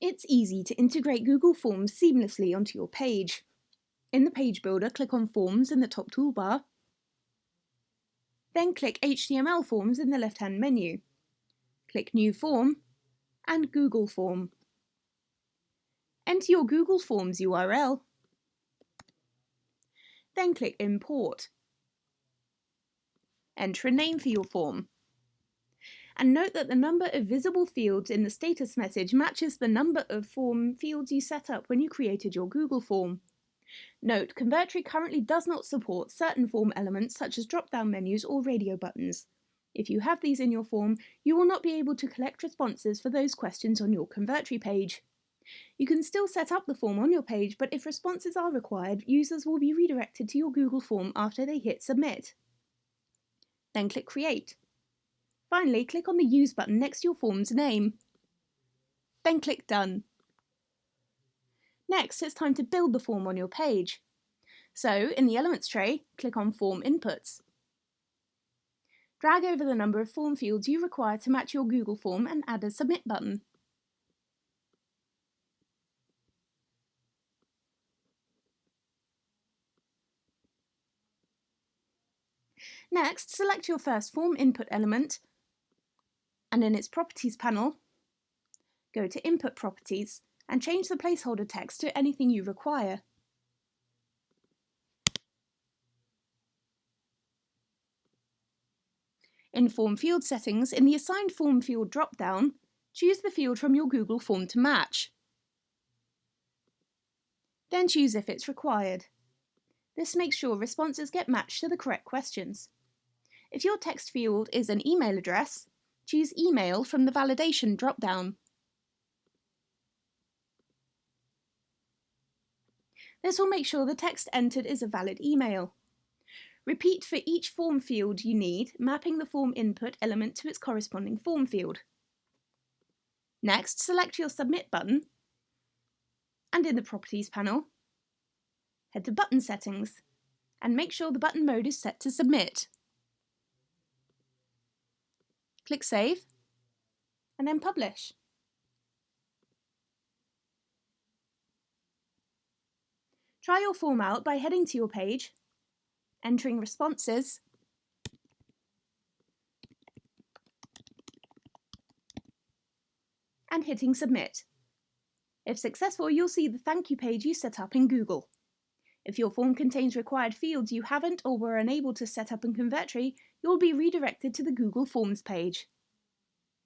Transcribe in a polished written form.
It's easy to integrate Google Forms seamlessly onto your page. In the Page Builder, click on Forms in the top toolbar. Then click HTML Forms in the left-hand menu. Click New Form and Google Form. Enter your Google Forms URL. Then click Import. Enter a name for your form. And note that the number of visible fields in the status message matches the number of form fields you set up when you created your Google form. Note, Convertri currently does not support certain form elements such as drop-down menus or radio buttons. If you have these in your form, you will not be able to collect responses for those questions on your Convertri page. You can still set up the form on your page, but if responses are required, users will be redirected to your Google form after they hit Submit. Then click Create. Finally, click on the Use button next to your form's name. Then click Done. Next, it's time to build the form on your page. So, in the Elements tray, click on Form Inputs. Drag over the number of form fields you require to match your Google form and add a Submit button. Next, select your first form input element and in its Properties panel, go to Input Properties and change the placeholder text to anything you require. In Form Field Settings, in the Assigned Form Field drop-down, choose the field from your Google form to match. Then choose if it's required. This makes sure responses get matched to the correct questions. If your text field is an email address, choose Email from the Validation drop-down. This will make sure the text entered is a valid email. Repeat for each form field you need, mapping the form input element to its corresponding form field. Next, select your Submit button, and in the Properties panel, head to Button Settings, and make sure the button mode is set to Submit. Click Save, and then Publish. Try your form out by heading to your page, entering responses, and hitting Submit. If successful, you'll see the thank you page you set up in Google. If your form contains required fields you haven't or were unable to set up in Convertri, you'll be redirected to the Google Forms page.